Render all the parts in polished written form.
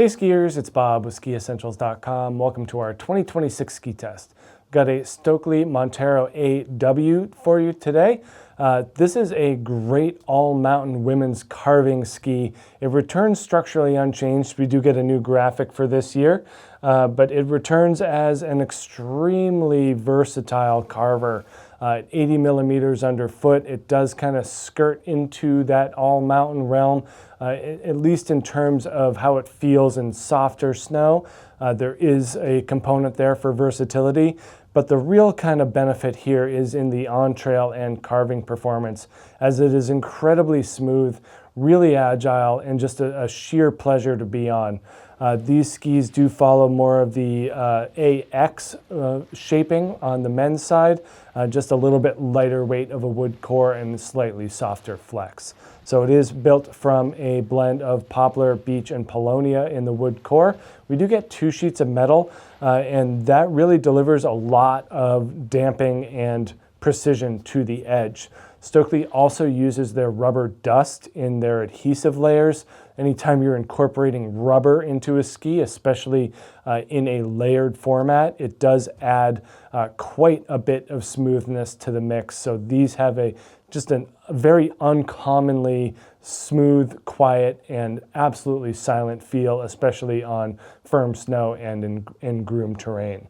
Hey skiers, it's Bob with SkiEssentials.com. Welcome to our 2026 ski test. We've got a Stockli Montero AW for you today. This is a great all-mountain women's carving ski. It returns structurally unchanged. We do get a new graphic for this year, but it returns as an extremely versatile carver. 80 millimeters underfoot. It does kind of skirt into that all-mountain realm, at least in terms of how it feels in softer snow. There is a component there for versatility, but the real kind of benefit here is in the on-trail and carving performance, as it is incredibly smooth, really agile, and just a sheer pleasure to be on. These skis do follow more of the AX shaping on the men's side, just a little bit lighter weight of a wood core and slightly softer flex. So it is built from a blend of poplar, beech, and paulownia in the wood core. We do get 2 sheets of metal, and that really delivers a lot of damping and precision to the edge. Stockli also uses their rubber dust in their adhesive layers. Anytime you're incorporating rubber into a ski, especially in a layered format, it does add quite a bit of smoothness to the mix. So these have just a very uncommonly smooth, quiet, and absolutely silent feel, especially on firm snow and in groomed terrain.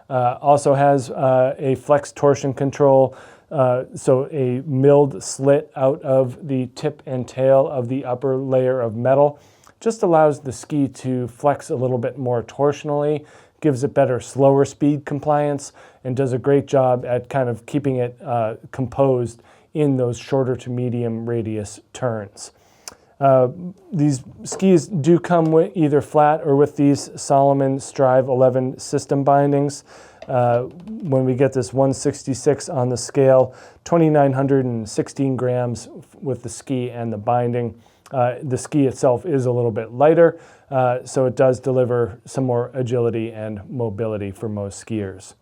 Also has a flex torsion control, so a milled slit out of the tip and tail of the upper layer of metal. Just allows the ski to flex a little bit more torsionally, gives it better slower speed compliance, and does a great job at kind of keeping it composed in those shorter to medium radius turns. These skis do come with either flat or with these Salomon Strive 11 system bindings. When we get this 166 on the scale, 2,916 grams with the ski and the binding. The ski itself is a little bit lighter, so it does deliver some more agility and mobility for most skiers.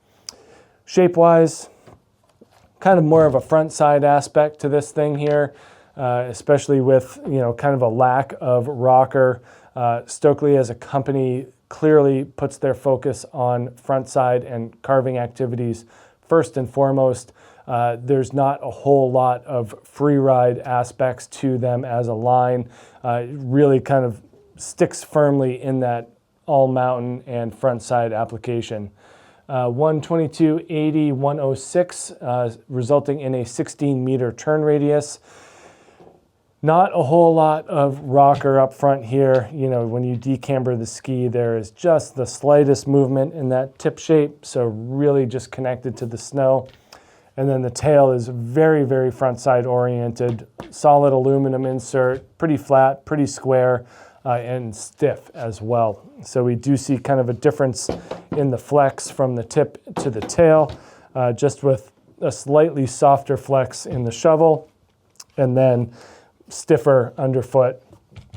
Shape-wise, kind of more of a front side aspect to this thing here, especially with kind of a lack of rocker. Stockli as a company clearly puts their focus on front side and carving activities first and foremost. There's not a whole lot of free ride aspects to them as a line. It really kind of sticks firmly in that all mountain and front side application. 122/80 106, resulting in a 16-meter turn radius. Not a whole lot of rocker up front here. When you decamber the ski, there is just the slightest movement in that tip shape, so really just connected to the snow. And then the tail is very, very front side oriented, solid aluminum insert, pretty flat, pretty square, and stiff as well. So we do see kind of a difference in the flex from the tip to the tail, just with a slightly softer flex in the shovel, and then stiffer underfoot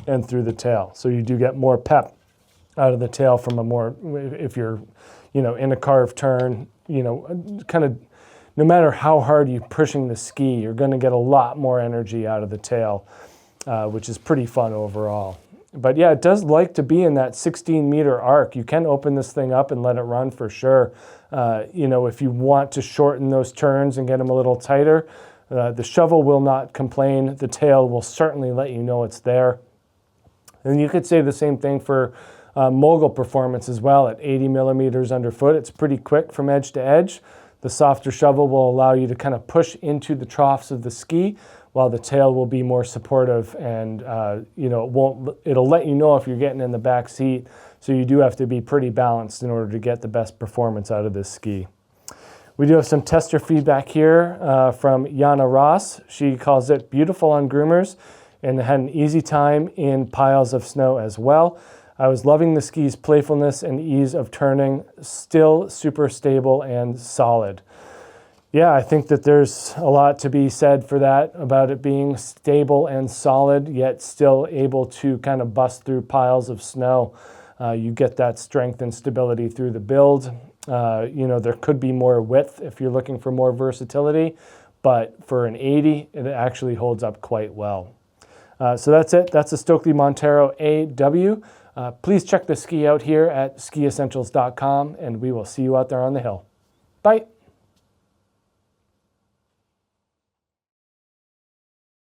and through the tail. So you do get more pep out of the tail from a more, if you're, in a carved turn, kind of, no matter how hard you're pushing the ski, you're going to get a lot more energy out of the tail, which is pretty fun overall. But yeah, it does like to be in that 16-meter arc. You can open this thing up and let it run for sure. If you want to shorten those turns and get them a little tighter, the shovel will not complain. The tail will certainly let you know it's there. And you could say the same thing for mogul performance as well. At 80 millimeters underfoot, it's pretty quick from itch to edge. The softer shovel will allow you to kind of push into the troughs of the ski, while the tail will be more supportive, and it'll let you know if you're getting in the back seat. So you do have to be pretty balanced in order to get the best performance out of this ski. We do have some tester feedback here from Yana Ross. She calls it beautiful on groomers and had an easy time in piles of snow as well. I was loving the ski's playfulness and ease of turning, still super stable and solid. Yeah, I think that there's a lot to be said for that, about it being stable and solid, yet still able to kind of bust through piles of snow. You get that strength and stability through the build. There could be more width if you're looking for more versatility, but for an 80, it actually holds up quite well. So that's it. That's the Stockli Montero AW. Please check the ski out here at SkiEssentials.com, and we will see you out there on the hill. Bye.